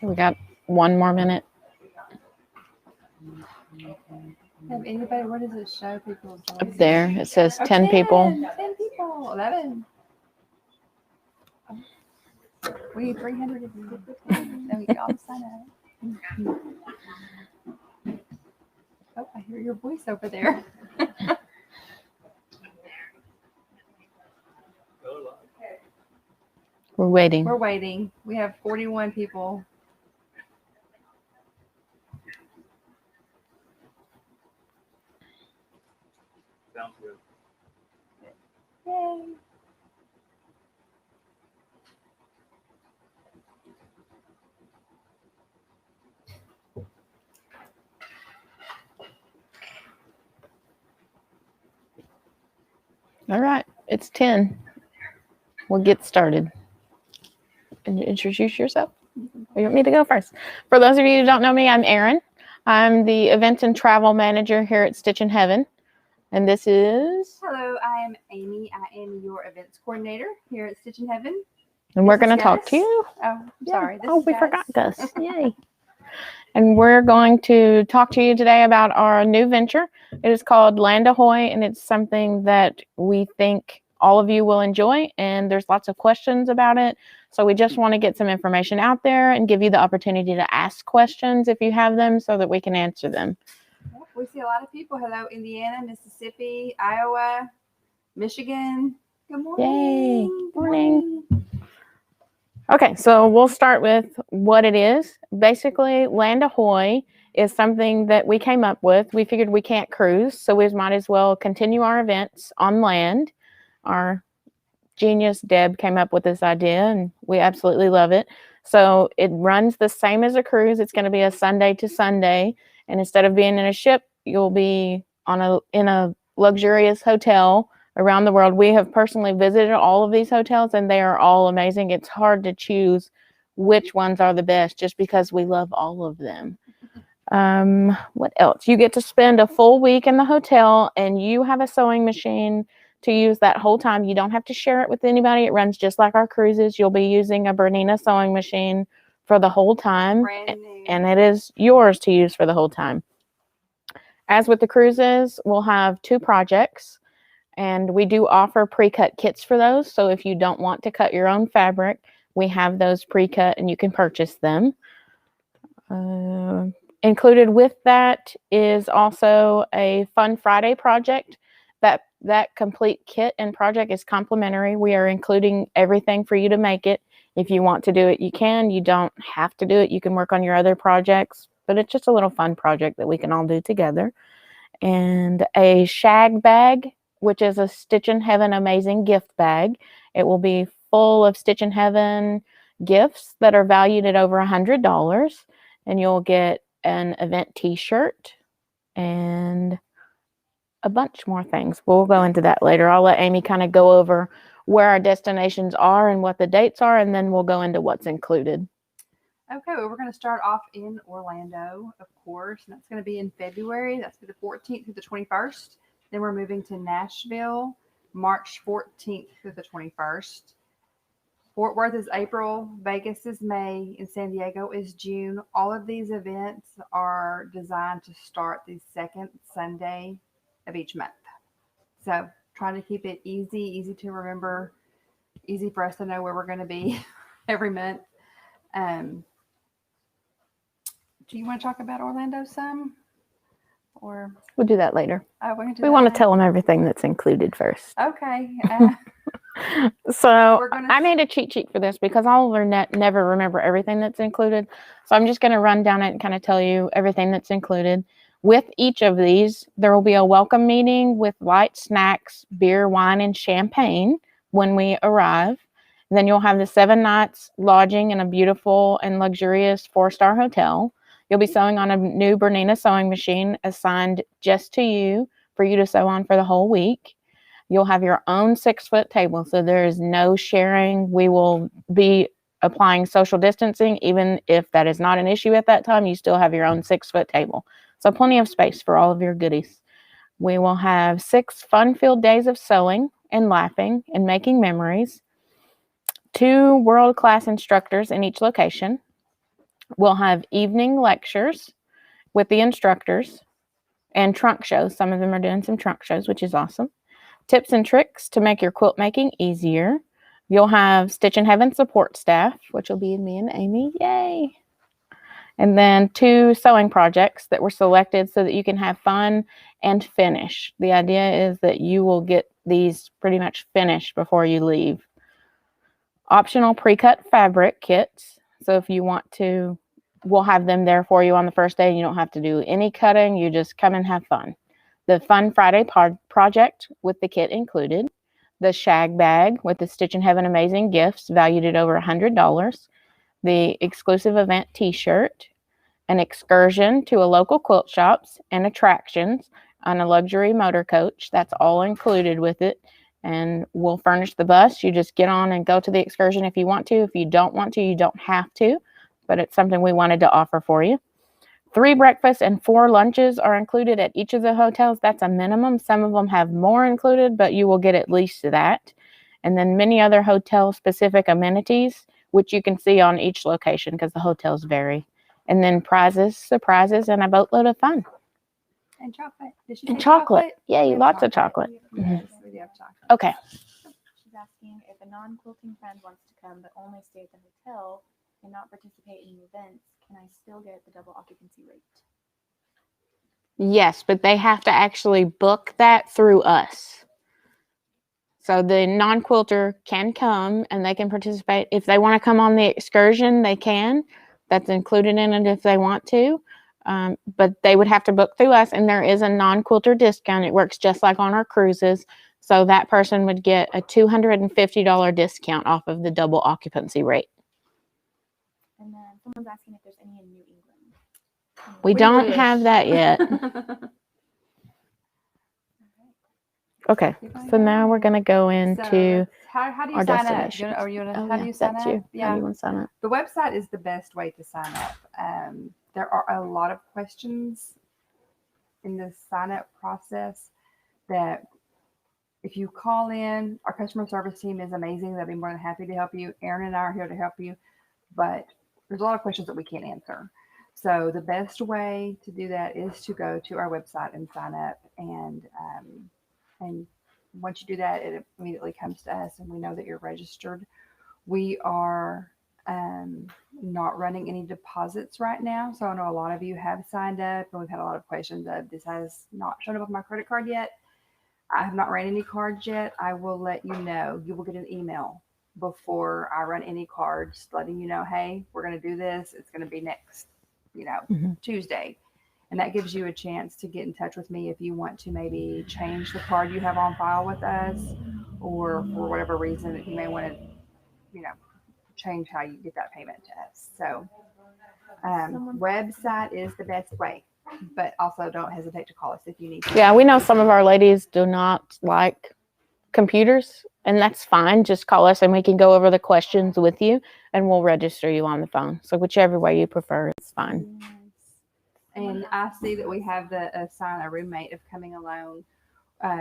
We got 1 more minute. Have anybody, where does it show people joining? Up there, it says 10 people. 10 people. 11. We need 300 if you then we can all sign up. Oh, I hear your voice over there. We're waiting. We're waiting. We have 41 people. Sounds good. Yay. All right, it's 10. We'll get started. Can you introduce yourself? Or you want me to go first? For those of you who don't know me, I'm Erin. I'm the events and travel manager here at Stitchin Heaven. And this is... Hello, I am Amy. I am your events coordinator here at Stitchin Heaven. And we're going to talk to you. Oh, I'm sorry. Oh, we forgot Gus. Yay. And we're going to talk to you today about our new venture. It is called Land Ahoy, and it's something that we think all of you will enjoy, and there's lots of questions about it. So we just want to get some information out there and give you the opportunity to ask questions if you have them so that we can answer them. We see a lot of people. Hello, Indiana, Mississippi, Iowa, Michigan. Good morning. Yay. Morning. Okay, so we'll start with what it is. Basically, Land Ahoy is something that we came up with. We figured we can't cruise, so we might as well continue our events on land. Our genius Deb came up with this idea, and we absolutely love it. So it runs the same as a cruise. It's going to be a Sunday to Sunday, and instead of being in a ship, you'll be in a luxurious hotel around the world. We have personally visited all of these hotels, and they are all amazing. It's hard to choose which ones are the best just because we love all of them. What else? You get to spend a full week in the hotel, and you have a sewing machine to use that whole time. You don't have to share it with anybody. It runs just like our cruises. You'll be using a Bernina sewing machine for the whole time, Brand new. and it is yours to use for the whole time. As with the cruises, we'll have 2 projects. And we do offer pre-cut kits for those. So if you don't want to cut your own fabric, we have those pre-cut and you can purchase them. Included with that is also a Fun Friday project. That complete kit and project is complimentary. We are including everything for you to make it. If you want to do it, you can. You don't have to do it. You can work on your other projects. But it's just a little fun project that we can all do together. And a shag bag, which is a Stitchin Heaven Amazing gift bag. It will be full of Stitchin Heaven gifts that are valued at over $100. And you'll get an event t-shirt and a bunch more things. We'll go into that later. I'll let Amy kind of go over where our destinations are and what the dates are, and then we'll go into what's included. Okay, well, we're going to start off in Orlando, of course, and that's going to be in February. That's the 14th through the 21st. Then we're moving to Nashville, March 14th through the 21st. Fort Worth is April, Vegas is May, and San Diego is June. All of these events are designed to start the second Sunday of each month. So trying to keep it easy to remember, easy for us to know where we're going to be every month. Do you want to talk about Orlando some? Or we'll do that later. We want to tell them everything that's included first. Okay. So I made a cheat sheet for this because I'll never remember everything that's included. So I'm just going to run down it and kind of tell you everything that's included. With each of these, there will be a welcome meeting with light snacks, beer, wine, and champagne when we arrive. And then you'll have the 7 nights lodging in a beautiful and luxurious 4-star hotel. You'll be sewing on a new Bernina sewing machine assigned just to you for you to sew on for the whole week. You'll have your own 6-foot table, so there is no sharing. We will be applying social distancing. Even if that is not an issue at that time, you still have your own 6-foot table. So plenty of space for all of your goodies. We will have 6 fun-filled days of sewing and laughing and making memories. 2 world-class instructors in each location. We'll have evening lectures with the instructors and trunk shows. Some of them are doing some trunk shows, which is awesome. Tips and tricks to make your quilt making easier. You'll have Stitchin Heaven support staff, which will be me and Amy. Yay! And then 2 sewing projects that were selected so that you can have fun and finish. The idea is that you will get these pretty much finished before you leave. Optional pre-cut fabric kits. So if you want to, we'll have them there for you on the first day. You don't have to do any cutting. You just come and have fun. The Fun Friday project with the kit included. The shag bag with the Stitchin Heaven Amazing Gifts valued at over $100. The exclusive event t-shirt, an excursion to a local quilt shops and attractions on a luxury motor coach. That's all included with it. And we'll furnish the bus. You just get on and go to the excursion if you want to. If you don't want to, you don't have to. But it's something we wanted to offer for you. 3 breakfasts and 4 lunches are included at each of the hotels. That's a minimum. Some of them have more included, but you will get at least that. And then many other hotel-specific amenities, which you can see on each location because the hotels vary. And then prizes, surprises, and a boatload of fun. And chocolate. Did she And say chocolate. Yay, We have lots of chocolate. Yes, we do have chocolate. Okay. She's asking if a non-quilting friend wants to come but only stay at the hotel and not participate in the events, can I still get the double occupancy rate? Yes, but they have to actually book that through us. So the non-quilter can come and they can participate. If they want to come on the excursion, they can. That's included in it if they want to. But they would have to book through us, and there is a non-quilter discount. It works just like on our cruises. So that person would get a $250 discount off of the double occupancy rate. And then someone's asking if there's any in New England. We don't have that yet. Okay, so now we're going to go into how do you our sign up? destination. How do you Oh, sign that's up? you. How Yeah. do you want to sign up? The website is the best way to sign up. There are a lot of questions in the sign up process that if you call in, our customer service team is amazing. They'll be more than happy to help you. Erin and I are here to help you, but there's a lot of questions that we can't answer. So the best way to do that is to go to our website and sign up. And once you do that, it immediately comes to us and we know that you're registered. We are not running any deposits right now. So I know a lot of you have signed up and we've had a lot of questions of this has not shown up on my credit card yet. I have not ran any cards yet. I will let you know. You will get an email before I run any cards letting you know, hey, we're going to do this. It's going to be next, Tuesday. And that gives you a chance to get in touch with me if you want to maybe change the card you have on file with us, or for whatever reason that you may want to, change how you get that payment to us. So website is the best way, but also don't hesitate to call us if you need to. Yeah, we know some of our ladies do not like computers, and that's fine. Just call us and we can go over the questions with you and we'll register you on the phone. So whichever way you prefer, it's fine. And I see that we have the assign a roommate of coming alone.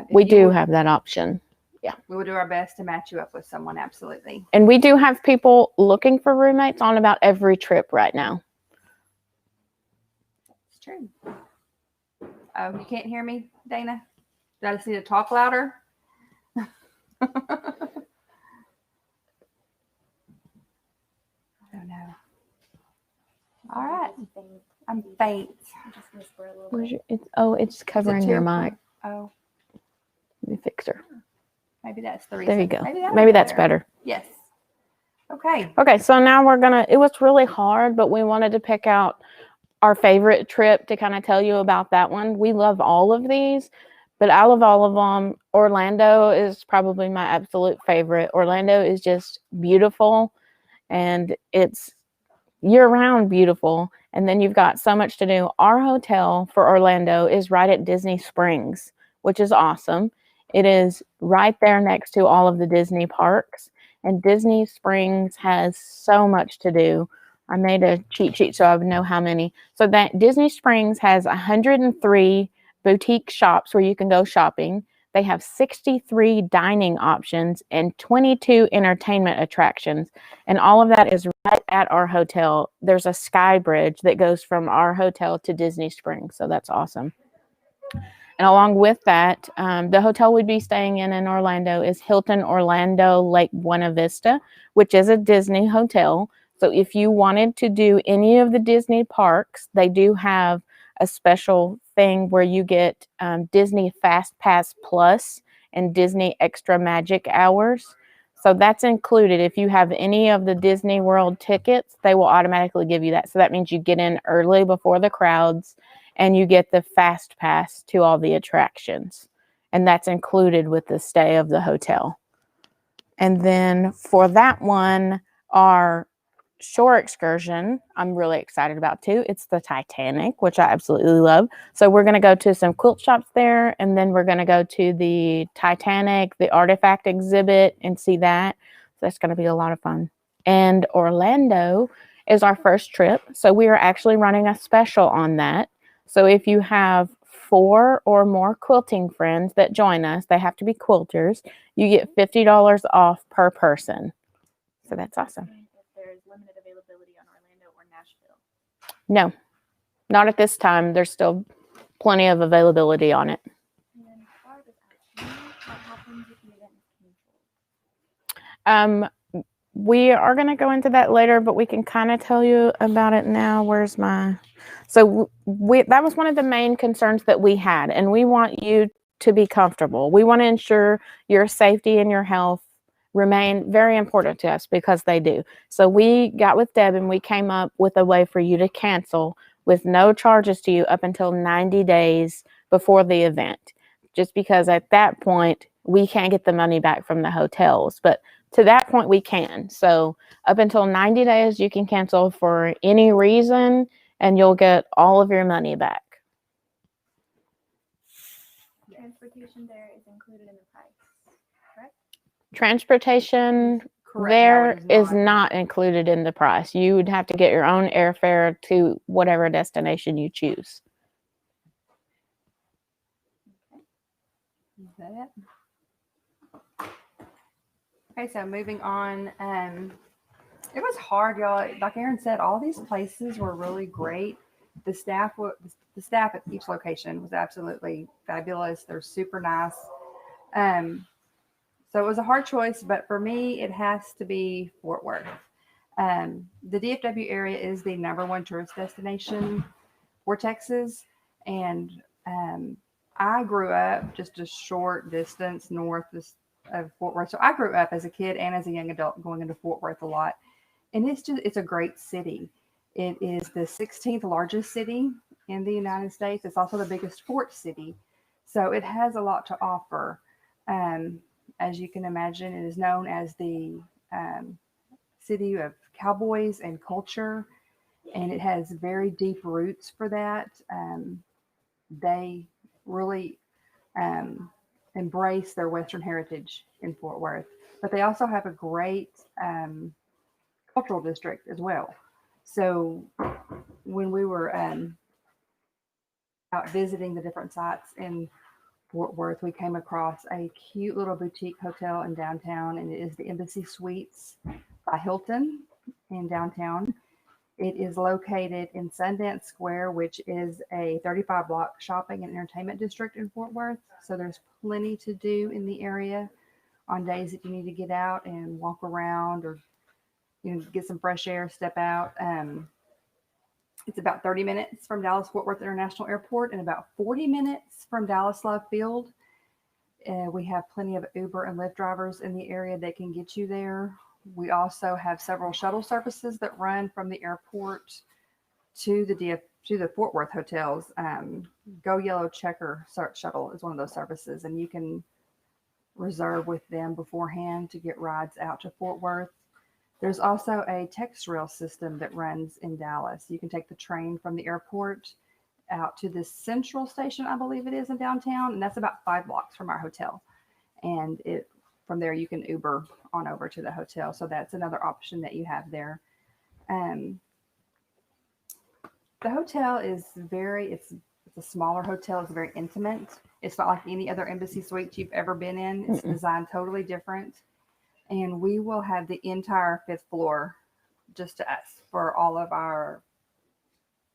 We do have that option. Yeah. We will do our best to match you up with someone. Absolutely. And we do have people looking for roommates on about every trip right now. It's true. Oh, you can't hear me, Dana? Do I just need to talk louder? I don't know. All right. I'm faint. Just whisper a little Where's bit. it's covering your mic. Oh, Let me fix her. maybe that's the reason. There you go. Maybe, Maybe that's better. Yes. Okay. Okay, so now it was really hard, but we wanted to pick out our favorite trip to kind of tell you about that one. We love all of these, but out of all of them, Orlando is probably my absolute favorite. Orlando is just beautiful, and it's year-round beautiful, and then you've got so much to do. Our hotel for Orlando is right at Disney Springs, which is awesome. It is right there next to all of the Disney parks, and Disney Springs has so much to do. I made a cheat sheet so I would know how many. So that Disney Springs has 103 boutique shops where you can go shopping. They have 63 dining options and 22 entertainment attractions. And all of that is right at our hotel. There's a sky bridge that goes from our hotel to Disney Springs. So that's awesome. And along with that, the hotel we'd be staying in Orlando is Hilton Orlando Lake Buena Vista, which is a Disney hotel. So if you wanted to do any of the Disney parks, they do have a special thing where you get Disney Fast Pass Plus and Disney Extra Magic Hours. So that's included. If you have any of the Disney World tickets, they will automatically give you that. So that means you get in early before the crowds and you get the Fast Pass to all the attractions. And that's included with the stay of the hotel. And then for that one, our shore excursion, I'm really excited about too. It's the Titanic, which I absolutely love. So we're going to go to some quilt shops there, and then we're going to go to the Titanic, the artifact exhibit, and see that. So that's going to be a lot of fun. And Orlando is our first trip. So we are actually running a special on that. So if you have 4 or more quilting friends that join us, they have to be quilters, you get $50 off per person. So that's awesome. If there's limited availability on Orlando or Nashville. No, not at this time. There's still plenty of availability on it. And then Barb is asking, what happens if the event is canceled? We are going to go into that later, but we can kind of tell you about it now. Where's my... So that was one of the main concerns that we had, and we want you to be comfortable. We want to ensure your safety and your health remain very important to us, because they do. So we got with Deb and we came up with a way for you to cancel with no charges to you up until 90 days before the event, just because at that point we can't get the money back from the hotels, but to that point we can. So up until 90 days you can cancel for any reason and you'll get all of your money back. Transportation there is included in the price, correct? Transportation Correct. there No, it is not included in the price. You would have to get your own airfare to whatever destination you choose. Is that it? Okay, so moving on. It was hard, y'all. Like Erin said, all these places were really great. The staff at each location was absolutely fabulous. They're super nice. So it was a hard choice, but for me, it has to be Fort Worth. The DFW area is the #1 tourist destination for Texas, and I grew up just a short distance north of Fort Worth. So I grew up as a kid and as a young adult going into Fort Worth a lot. And it's a great city. It is the 16th largest city in the United States. It's also the biggest port city. So it has a lot to offer. As you can imagine, it is known as the city of cowboys and culture, and it has very deep roots for that. They really embrace their Western heritage in Fort Worth, but they also have a great cultural district as well. So when we were out visiting the different sites in Fort Worth, we came across a cute little boutique hotel in downtown, and it is the Embassy Suites by Hilton in downtown. It is located in Sundance Square, which is a 35-block shopping and entertainment district in Fort Worth. So there's plenty to do in the area on days that you need to get out and walk around, or get some fresh air, step out. It's about 30 minutes from Dallas Fort Worth International Airport and about 40 minutes from Dallas Love Field. We have plenty of Uber and Lyft drivers in the area that can get you there. We also have several shuttle services that run from the airport to the Fort Worth hotels. Go Yellow Checker shuttle is one of those services, and you can reserve with them beforehand to get rides out to Fort Worth. There's also a TexRail system that runs in Dallas. You can take the train from the airport out to the Central Station, I believe it is, in downtown, and that's about 5 blocks from our hotel. And from there you can Uber on over to the hotel. So that's another option that you have there. The hotel is it's a smaller hotel. It's very intimate. It's not like any other embassy suite you've ever been in. It's designed totally different. And we will have the entire 5th floor just to us for all of our,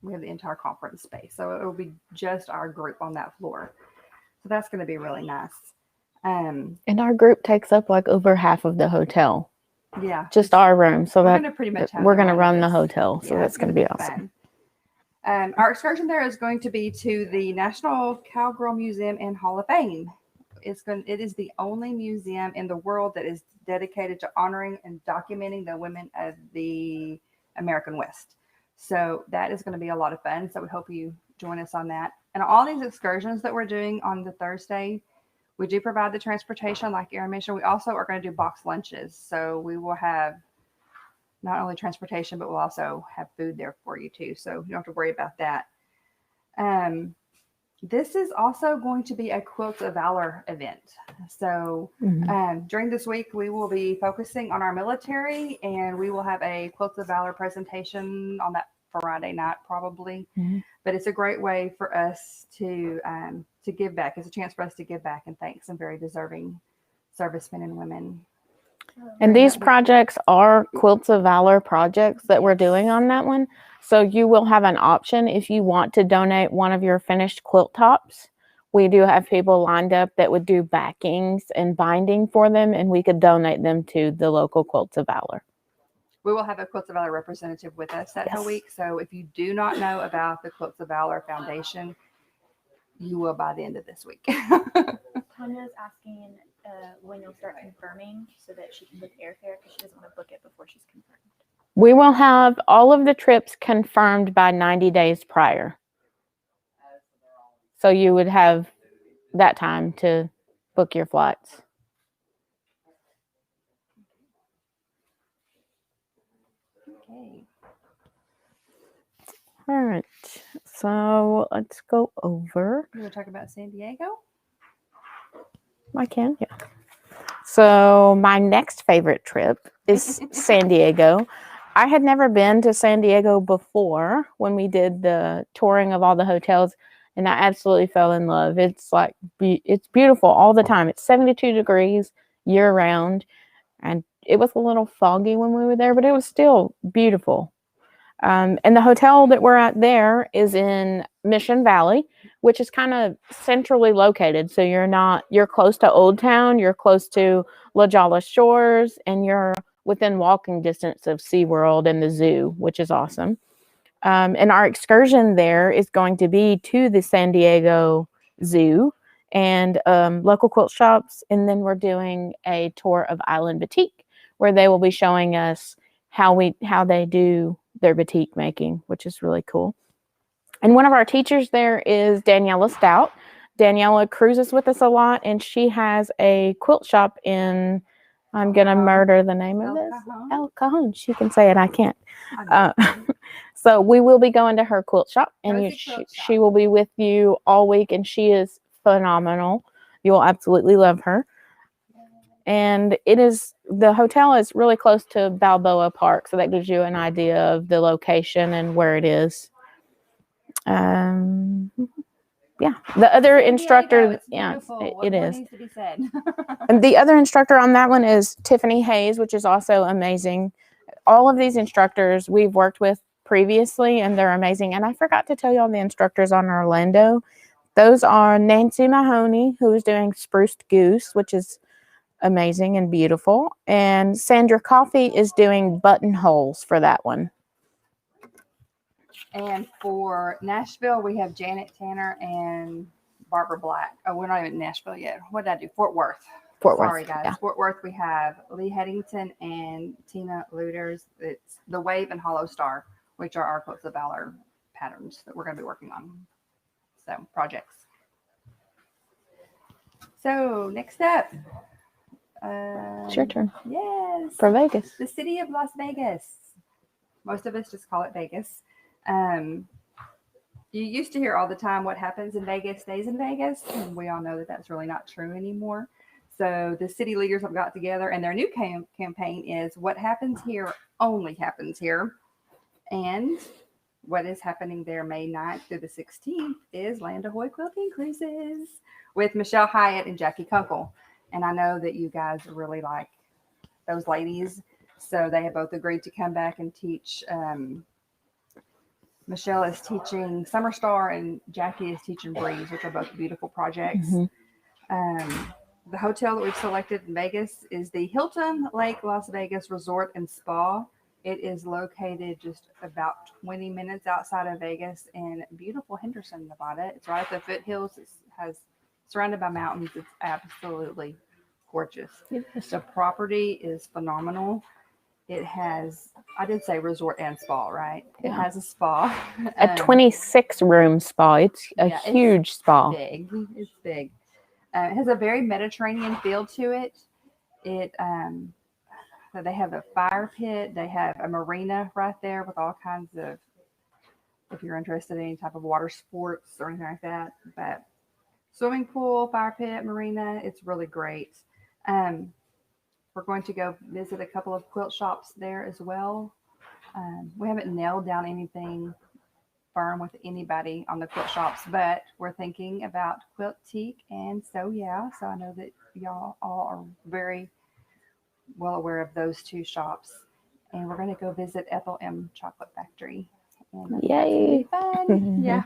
we have the entire conference space. So it will be just our group on that floor. So that's going to be really nice. And our group takes up like over half of the hotel, Yeah. just our room. So We're that going to pretty much have we're the going to run run of the this. hotel. So Yeah, that's it's going to gonna be awesome. fun. Our excursion there is going to be to the National Cowgirl Museum and Hall of Fame. It is the only museum in the world that is dedicated to honoring and documenting the women of the American West. So that is going to be a lot of fun. So we hope you join us on that. And all these excursions that we're doing on the Thursday, we do provide the transportation, like Erin mentioned. We also are going to do box lunches. So we will have not only transportation, but we'll also have food there for you too. So you don't have to worry about that. This is also going to be a Quilt of Valor event. So during this week, we will be focusing on our military, and we will have a Quilt of Valor presentation on that Friday night probably. But it's a great way for us to give back. It's a chance for us to give back and thank some very deserving servicemen and women. And these projects are Quilts of Valor projects that we're doing on that one. So you will have an option if you want to donate one of your finished quilt tops. We do have people lined up that would do backings and binding for them, and we could donate them to the local Quilts of Valor. We will have a Quilts of Valor representative with us that whole week. So if you do not know about the Quilts of Valor Foundation, you will by the end of this week. Tanya's asking when you'll start confirming so that she can book airfare because she doesn't want to book it before she's confirmed. We will have all of the trips confirmed by 90 days prior. So you would have that time to book your flights. Okay. All right. So let's go over. You want to talk about San Diego? I can, yeah. So my next favorite trip is San Diego. I had never been to San Diego before when we did the touring of all the hotels, and I absolutely fell in love. It's like, it's beautiful all the time. It's 72 degrees year round, and it was a little foggy when we were there, but it was still beautiful. And the hotel that we're at there is in Mission Valley, which is kind of centrally located. So you're close to Old Town, you're close to La Jolla Shores, and you're within walking distance of SeaWorld and the zoo, which is awesome. And our excursion there is going to be to the San Diego Zoo and local quilt shops. And then we're doing a tour of Island Boutique, where they will be showing us how they do their batik making, which is really cool. And one of our teachers there is Daniela Stout. Daniela cruises with us a lot, and she has a quilt shop in, I'm going to murder the name of this, El Cajon. She can say it, I can't. So we will be going to her quilt shop, and she will be with you all week, and she is phenomenal. You will absolutely love her. And the hotel is really close to Balboa Park, so that gives you an idea of the location and where it is. Yeah, the other instructor, yes, it is. Needs to be said. And the other instructor on that one is Tiffany Hayes, which is also amazing. All of these instructors we've worked with previously, and they're amazing. And I forgot to tell you all the instructors on Orlando. Those are Nancy Mahoney, who is doing Spruced Goose, which is amazing and beautiful. And Sandra Coffey is doing buttonholes for that one. And for Nashville, we have Janet Tanner and Barbara Black. Oh, we're not even in Nashville yet. What did I do? Fort Worth. Sorry, guys. Yeah. Fort Worth, we have Lee Headington and Tina Luders. It's the Wave and Hollow Star, which are our Quilts of Valor patterns that we're going to be working on. So, projects. So, next up. It's your turn. Yes. For Vegas. The city of Las Vegas. Most of us just call it Vegas. You used to hear all the time what happens in Vegas stays in Vegas, and we all know that that's really not true anymore. So the city leaders have got together, and their new campaign is what happens here only happens here. And what is happening there May 9th through the 16th is Land Ahoy Quilting Cruises with Michelle Hyatt and Jackie Kunkel. And I know that you guys really like those ladies. So they have both agreed to come back and teach. Michelle is teaching Summer Star and Jackie is teaching Breeze, which are both beautiful projects. The hotel that we've selected in Vegas is the Hilton Lake Las Vegas Resort and Spa. It is located just about 20 minutes outside of Vegas in beautiful Henderson, Nevada. It's right at the foothills. It has surrounded by mountains. It's absolutely gorgeous. The property is phenomenal. It has, I did say resort and spa, right? It has a spa. A 26-room spa. It's a huge spa. Big. It's big. It has a very Mediterranean feel to it. So they have a fire pit. They have a marina right there with all kinds of, if you're interested in any type of water sports or anything like that. But swimming pool, fire pit, marina, it's really great. We're going to go visit a couple of quilt shops there as well. We haven't nailed down anything firm with anybody on the quilt shops, but we're thinking about Quiltique and So I know that y'all all are very well aware of those two shops, and we're going to go visit Ethel M Chocolate Factory. And Yay! Fun. Yeah.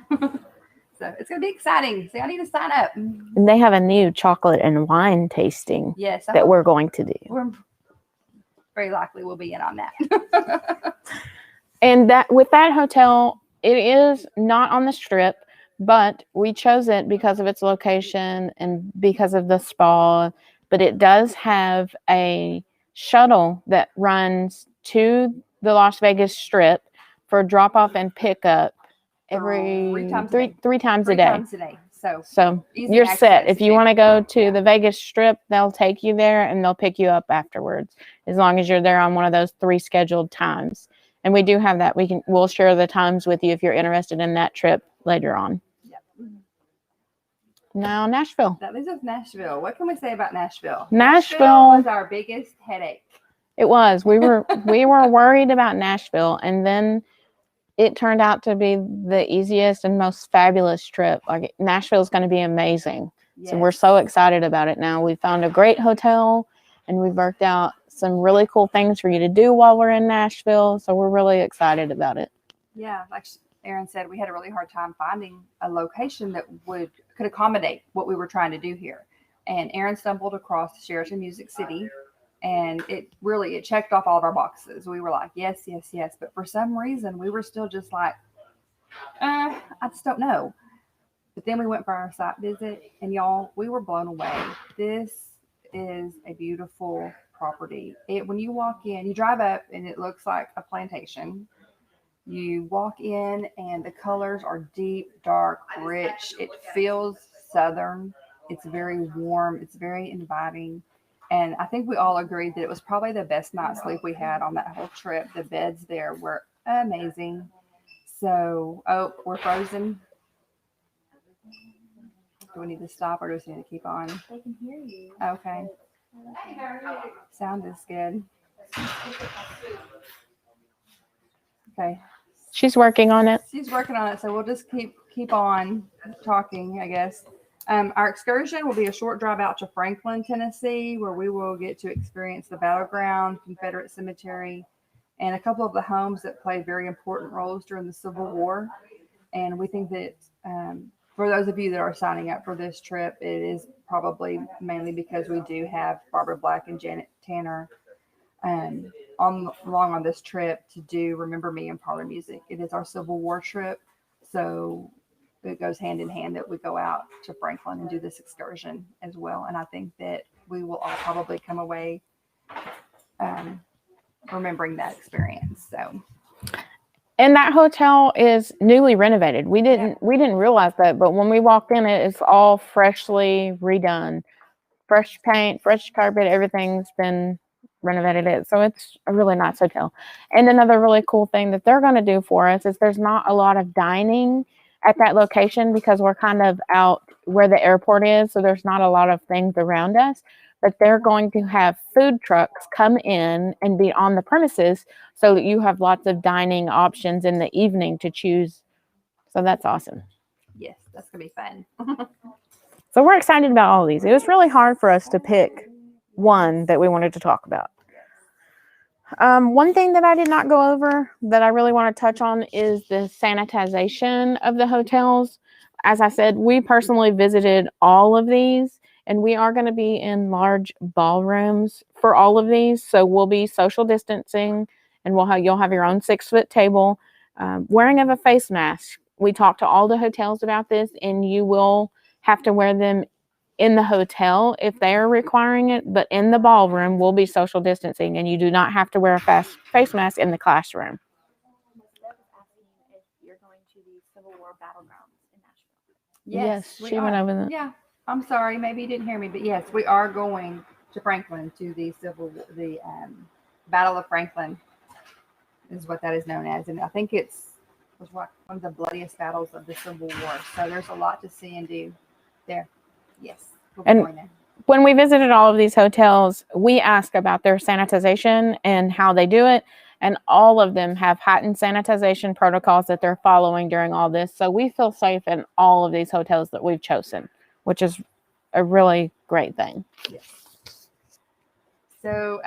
So it's going to be exciting. So I need to sign up. And they have a new chocolate and wine tasting Yes, that we're going to do. We're very likely we'll be in on that. And that with that hotel, it is not on the strip, but we chose it because of its location and because of the spa. But it does have a shuttle that runs to the Las Vegas Strip for drop off and pickup every three times a day. So you're set. If you want to go to the Vegas Strip, they'll take you there and they'll pick you up afterwards, as long as you're there on one of those 3 scheduled times. And we do have that. We'll share the times with you if you're interested in that trip later on. Yep. Now Nashville. That leaves us Nashville. What can we say about Nashville? Nashville was our biggest headache. It was. We were worried about Nashville, and then it turned out to be the easiest and most fabulous trip. Like, Nashville is going to be amazing. Yes. So we're so excited about it now. We found a great hotel, and we've worked out some really cool things for you to do while we're in Nashville. So we're really excited about it. Yeah, like Erin said, we had a really hard time finding a location that could accommodate what we were trying to do here. And Erin stumbled across Sheraton Music City, and it checked off all of our boxes. We were like, yes, yes, yes. But for some reason, we were still just like, I just don't know. But then we went for our site visit, and y'all, we were blown away. This is a beautiful property. When you walk in, you drive up, and it looks like a plantation. You walk in, and the colors are deep, dark, rich. It feels southern. It's very warm. It's very inviting. And I think we all agreed that it was probably the best night's sleep we had on that whole trip. The beds there were amazing. So, we're frozen. Do we need to stop, or do we need to keep on? They can hear you. Okay. Sound is good. Okay. She's working on it. She's working on it, so we'll just keep on talking, I guess. Our excursion will be a short drive out to Franklin, Tennessee, where we will get to experience the Battleground, Confederate Cemetery, and a couple of the homes that played very important roles during the Civil War. And we think that for those of you that are signing up for this trip, it is probably mainly because we do have Barbara Black and Janet Tanner along on this trip to do Remember Me and Parlor Music. It is our Civil War trip, so it goes hand in hand that we go out to Franklin and do this excursion as well. And I think that we will all probably come away remembering that experience. So, and that hotel is newly renovated. We didn't realize that, but when we walked in, it's all freshly redone, fresh paint, fresh carpet. Everything's been renovated. So it's a really nice hotel. And another really cool thing that they're going to do for us is there's not a lot of dining at that location because we're kind of out where the airport is, so there's not a lot of things around us. But they're going to have food trucks come in and be on the premises so that you have lots of dining options in the evening to choose. So that's awesome. Yes, that's gonna be fun. So we're excited about all of these. It was really hard for us to pick one that we wanted to talk about. One thing that I did not go over that I really want to touch on is the sanitization of the hotels. As I said, we personally visited all of these, and we are going to be in large ballrooms for all of these. So we'll be social distancing, and you'll have your own 6-foot table. Wearing of a face mask. We talked to all the hotels about this, and you will have to wear them in the hotel if they are requiring it, but in the ballroom will be social distancing, and you do not have to wear a face mask in the classroom. Miss Deb is asking if you're going to the Civil War battlegrounds in Nashville. Yes, we she went are. over that. Yeah, I'm sorry, maybe you didn't hear me, but yes, we are going to Franklin to the Battle of Franklin is what that is known as, and I think was one of the bloodiest battles of the Civil War. So there's a lot to see and do there. Yes, we'll be And going there. When we visited all of these hotels, we asked about their sanitization and how they do it. And all of them have heightened sanitization protocols that they're following during all this. So we feel safe in all of these hotels that we've chosen, which is a really great thing. Yes. So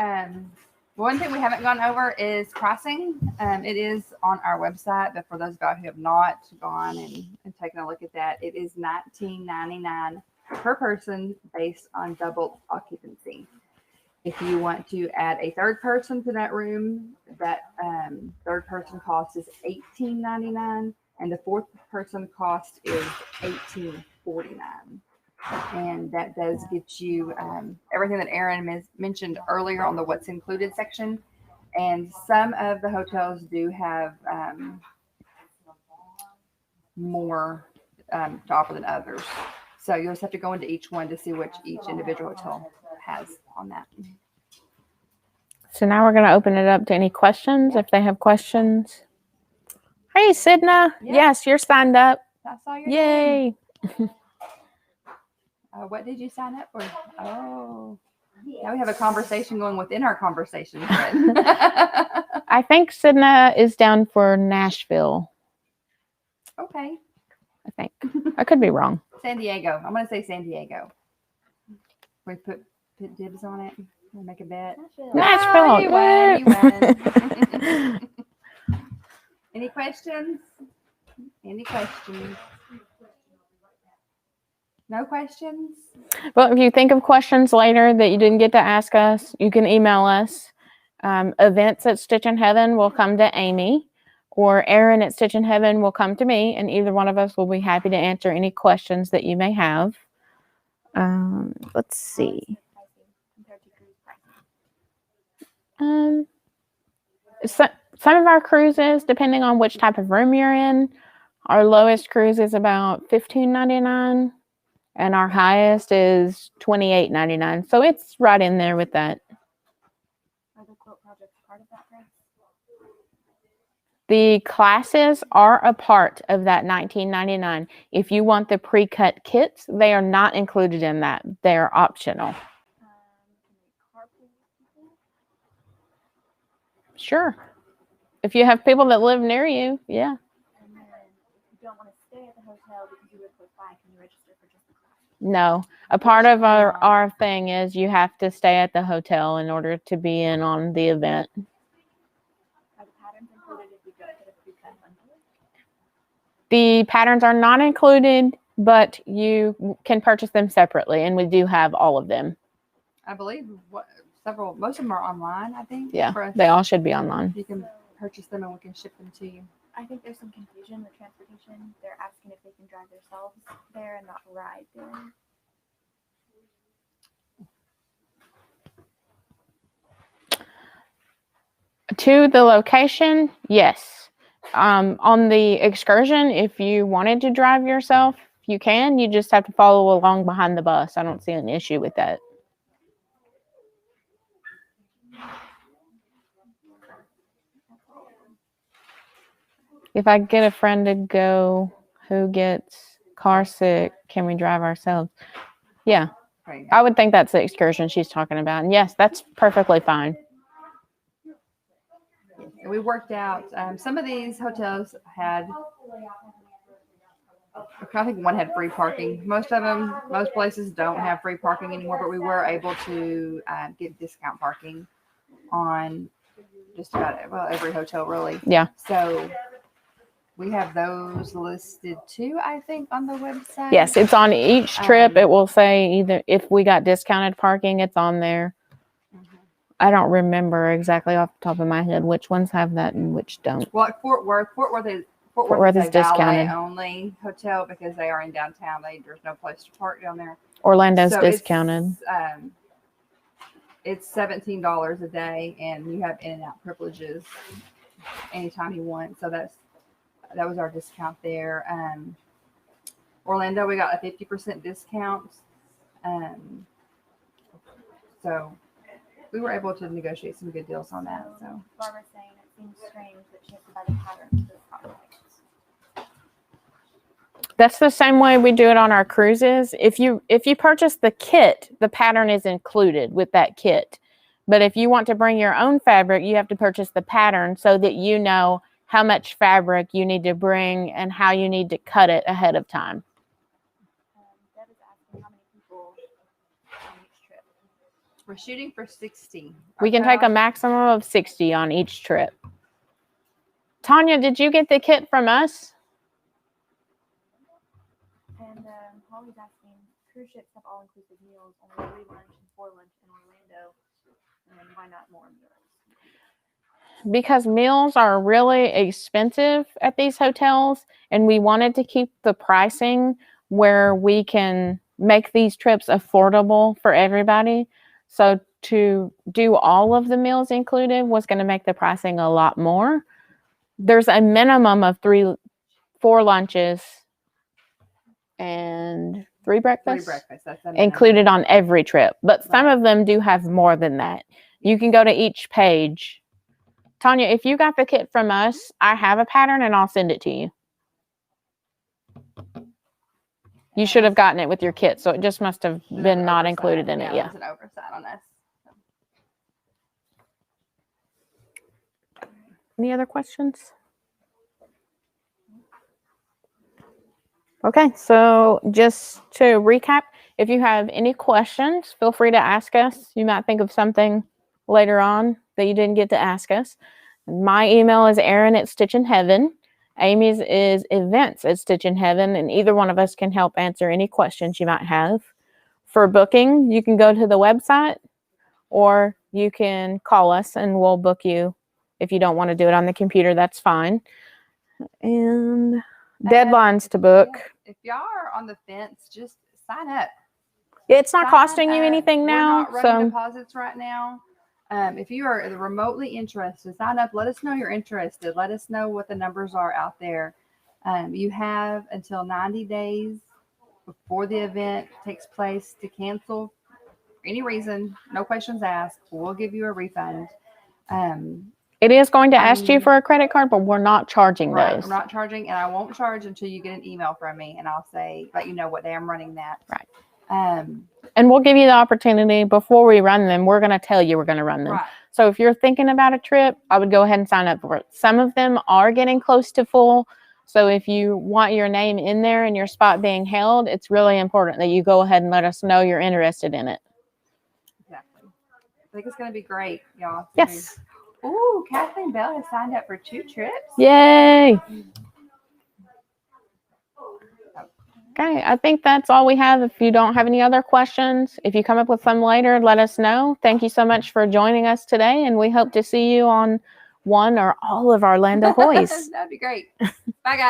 one thing we haven't gone over is pricing. It is on our website, but for those of you who have not gone and taken a look at that, it is $19.99 per person based on double occupancy. If you want to add a third person to that room, that third person cost is $18.99, and the fourth person cost is $18.49. And that does get you everything that Erin mentioned earlier on the what's included section. And some of the hotels do have more to offer than others. So you'll just have to go into each one to see which each individual hotel has on that. So now we're going to open it up to any questions if they have questions. Hey, Sidna. Yeah. Yes, you're signed up. I saw your name. Yay. What did you sign up for? Oh, now we have a conversation going within our conversation. I think Sidna is down for Nashville. Okay. I think. I could be wrong. San Diego. I'm going to say San Diego. We put dibs on it. We'll make a bet. Nashville. Nashville. You won. You won. Any questions? Any questions? No questions? Well, if you think of questions later that you didn't get to ask us, you can email us. Events@Stitchin Heaven will come to Amy, or Erin at Stitchin Heaven will come to me, and either one of us will be happy to answer any questions that you may have. Let's see. Some of our cruises, depending on which type of room you're in, our lowest cruise is about $15.99, and our highest is $28.99. So it's right in there with that. Are the quilt projects part of that price? The classes are a part of that $19.99. If you want the pre-cut kits, they are not included in that. They're optional. Can we carpool with people? Sure. If you have people that live near you, yeah. And then if you don't want to stay at the hotel because you live close by, can you register for just the class? No. A part of our thing is you have to stay at the hotel in order to be in on the event. Are the patterns included if you don't get a pre-cut bundle? The patterns are not included, but you can purchase them separately, and we do have all of them. I believe most of them are online, I think. Yeah, For us. they all should be online. You can purchase them and we can ship them to you. I think there's some confusion with transportation. They're asking if they can drive themselves there and not ride there. To the location, yes. On the excursion, if you wanted to drive yourself, you can. You just have to follow along behind the bus. I don't see an issue with that. If I get a friend to go who gets car sick, can we drive ourselves? Yeah, There you go. I would think that's the excursion she's talking about. And yes, that's perfectly fine. And we worked out, some of these hotels had, I think one had free parking. Most places don't have free parking anymore, but we were able to get discount parking on just about every hotel, really. Yeah. So we have those listed too, I think, on the website. Yes, it's on each trip. It will say either if we got discounted parking, it's on there. Mhm. I don't remember exactly off the top of my head which ones have that and which don't. Well, like Fort Worth Worth is is a valet discounted. only hotel because they are in downtown. There's no place to park down there. Orlando's So discounted. It's $17 a day, and you have in and out privileges anytime you want. So that was our discount there. Orlando, we got a 50% discount. So we were able to negotiate some good deals on that. So Barbara's saying it seems strange that she has to buy the pattern for the project. That's the same way we do it on our cruises. If you purchase the kit, the pattern is included with that kit. But if you want to bring your own fabric, you have to purchase the pattern so that you know how much fabric you need to bring and how you need to cut it ahead of time. Deb is asking how many people on each trip. we're shooting for 60. We can take a maximum of 60 on each trip. Tanya, did you get the kit from us? And Holly's asking, cruise ships have all-inclusive meals, only 3 lunch and 4 lunch in Orlando. And why not more meals? Because meals are really expensive at these hotels, and we wanted to keep the pricing where we can make these trips affordable for everybody. So to do all of the meals included was going to make the pricing a lot more. There's a minimum of 4 lunches and 3 breakfasts. 3 breakfasts. That's the minimum. Included on every trip, but some Right. of them do have more than that. You can go to each page. Tanya, if you got the kit from us, I have a pattern and I'll send it to you. You should have gotten it with your kit, so it just must have There's been an not oversight. included in it. Yeah. There's an oversight on us. Any other questions? Okay, so just to recap, if you have any questions, feel free to ask us. You might think of something later on that you didn't get to ask us. My email is Erin@Stitchin Amy's is events@Stitchin Heaven, and either one of us can help answer any questions you might have. For booking, you can go to the website or you can call us and we'll book you. If you don't want to do it on the computer, that's fine. And deadlines to book. If y'all are on the fence, just sign up. It's not Sign costing you up. anything now. We're not running So deposits right now. If you are remotely interested, sign up. Let us know you're interested. Let us know what the numbers are out there. You have until 90 days before the event takes place to cancel for any reason. No questions asked. We'll give you a refund. it is going to I ask you mean- for a credit card, but we're not charging Right, those. I'm not charging, and I won't charge until you get an email from me, and I'll say, let you know what day I'm running that. Right. Um, And we'll give you the opportunity before we run them. We're going to tell you we're going to run them. right. So if you're thinking about a trip, I would go ahead and sign up for it. Some of them are getting close to full. So if you want your name in there and your spot being held, it's really important that you go ahead and let us know you're interested in it. Exactly. I think it's going to be great, y'all. It's gonna Yes. be- Ooh, Kathleen Bell has signed up for 2 trips. Yay. Okay, I think that's all we have. If you don't have any other questions, if you come up with some later, let us know. Thank you so much for joining us today, and we hope to see you on one or all of our Land Ahoys. That'd be great. Bye, guys.